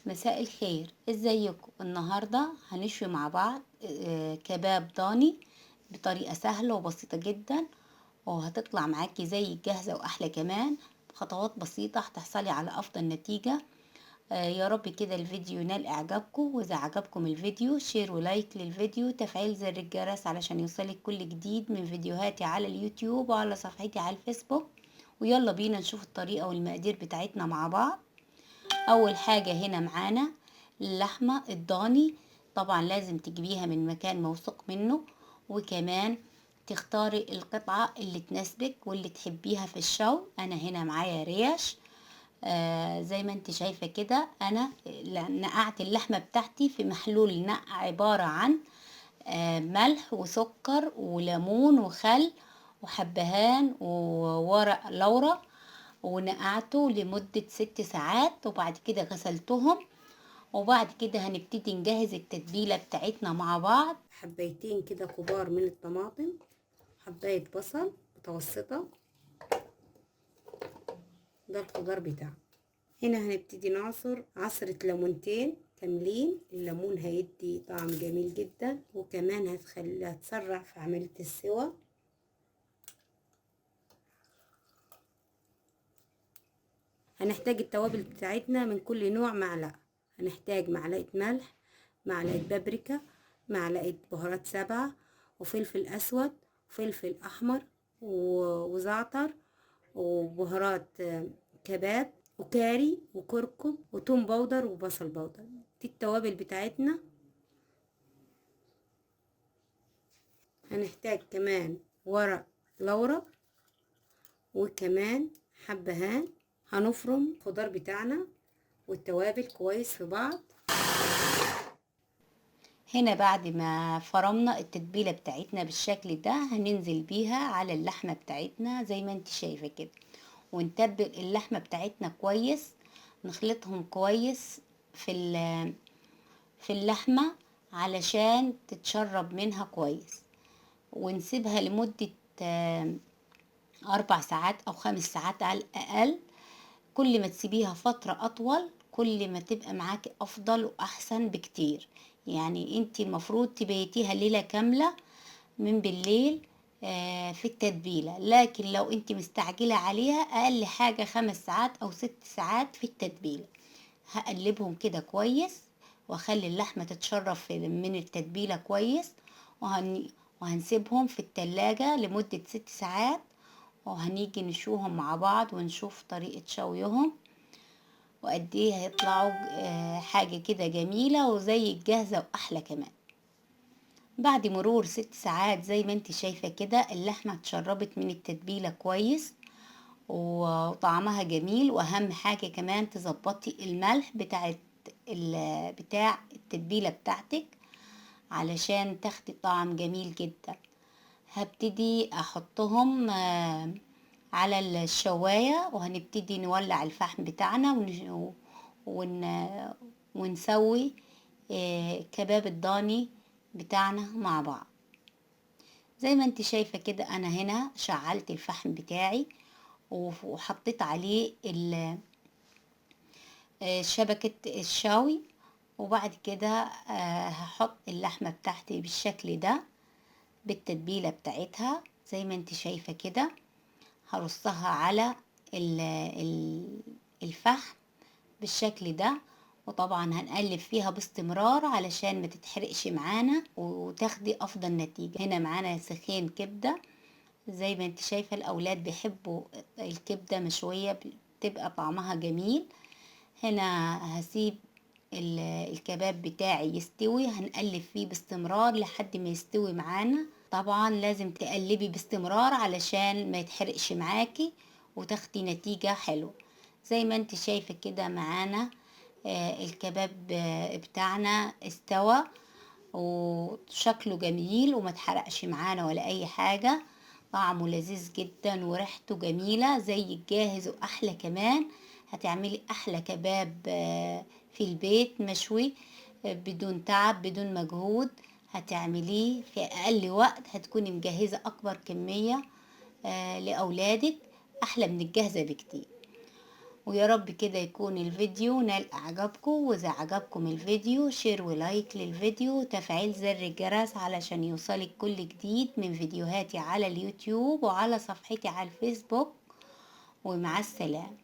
مساء الخير، ازيكم؟ النهارده هنشوي مع بعض كباب ضاني بطريقه سهله وبسيطه جدا، وهتطلع معاكي زي الجاهزه واحلى كمان. بخطوات بسيطه هتحصلي على افضل نتيجه. يا رب كده الفيديو ينال اعجابكم، واذا عجبكم الفيديو شير ولايك للفيديو، تفعيل زر الجرس علشان يوصلك كل جديد من فيديوهاتي على اليوتيوب وعلى صفحتي على الفيسبوك. ويلا بينا نشوف الطريقه والمقادير بتاعتنا مع بعض. اول حاجة هنا معانا اللحمة الضاني، طبعا لازم تجيبيها من مكان موثوق منه، وكمان تختاري القطعة اللي تناسبك واللي تحبيها في الشوي. انا هنا معايا ريش، زي ما انت شايفة كده. انا نقعت اللحمة بتاعتي في محلول نقع عبارة عن ملح وسكر وليمون وخل وحبهان وورق لورا، ونقعته لمدة 6 ساعات، وبعد كده غسلتهم. وبعد كده هنبتدي نجهز التتبيلة بتاعتنا مع بعض. حبايتين كده كبار من الطماطم، حباية بصل متوسطة، ده الخضار بتاعنا. هنا هنبتدي نعصر عصرة ليمونتين كاملين، الليمون هيدي طعم جميل جدا، وكمان هتسرع في عملية السوا. هنحتاج التوابل بتاعتنا من كل نوع معلقة. هنحتاج معلقة ملح، معلقة بابريكا، معلقة بهارات سبعة، وفلفل أسود وفلفل أحمر وزعتر وبهارات كباب وكاري وكركم وتوم بودر وبصل بودر. دي التوابل بتاعتنا. هنحتاج كمان ورق لورا وكمان حبهان. هنفرم الخضار بتاعنا والتوابل كويس في بعض. هنا بعد ما فرمنا التتبيلة بتاعتنا بالشكل ده، هننزل بيها على اللحمة بتاعتنا زي ما انت شايفة كده، ونتبل اللحمة بتاعتنا كويس، نخلطهم كويس في اللحمة علشان تتشرب منها كويس، ونسيبها لمدة 4 ساعات أو 5 ساعات على الأقل. كل ما تسيبيها فترة أطول كل ما تبقى معاكي أفضل وأحسن بكتير. يعني انتي المفروض تبيتيها ليلة كاملة من بالليل في التتبيلة، لكن لو انتي مستعجلة عليها أقل حاجة 5 ساعات أو 6 ساعات في التتبيلة. هقلبهم كده كويس، واخلي اللحمة تتشرب من التتبيلة كويس، وهنسيبهم في التلاجة لمدة 6 ساعات، وهنيجي نشوهم مع بعض ونشوف طريقة شويهم وقد ايه هيطلعوا حاجة كده جميلة وزي الجاهزة واحلى كمان. بعد مرور 6 ساعات زي ما انت شايفة كده اللحمة اتشربت من التتبيلة كويس وطعمها جميل. واهم حاجة كمان تظبطي الملح بتاع التتبيلة بتاعتك علشان تاخدي طعم جميل جدا. هبتدي احطهم على الشواية، وهنبتدي نولع الفحم بتاعنا ونسوي كباب الضاني بتاعنا مع بعض. زي ما انت شايفة كده انا هنا شعلت الفحم بتاعي وحطيت عليه شبكة الشاوي، وبعد كده هحط اللحمة بتاعتي بالشكل ده بالتتبيلة بتاعتها زي ما انت شايفة كده. هرصها على الفحم بالشكل ده، وطبعا هنقلب فيها باستمرار علشان ما تتحرقش معانا وتاخدي افضل نتيجة. هنا معانا سخين كبدة زي ما انت شايفة، الاولاد بيحبوا الكبدة مشوية بتبقى طعمها جميل. هنا هسيب الكباب بتاعي يستوي، هنقلب فيه باستمرار لحد ما يستوي معانا. طبعا لازم تقلبي باستمرار علشان ما يتحرقش معاكي وتاخدي نتيجة حلوة. زي ما انت شايفة كده معانا الكباب بتاعنا استوى وشكله جميل وما اتحرقش معانا ولا اي حاجة. طعمه لذيذ جدا وريحته جميلة زي الجاهز واحلى كمان. هتعملي احلى كباب في البيت مشوي بدون تعب بدون مجهود. هتعمليه في اقل وقت، هتكوني مجهزة اكبر كمية لاولادك، احلى من الجاهزة بكتير. ويا رب كده يكون الفيديو نال اعجابكم، واذا عجبكم الفيديو شير ولايك للفيديو وتفعيل زر الجرس علشان يوصلك كل جديد من فيديوهاتي على اليوتيوب وعلى صفحتي على الفيسبوك. ومع السلامة.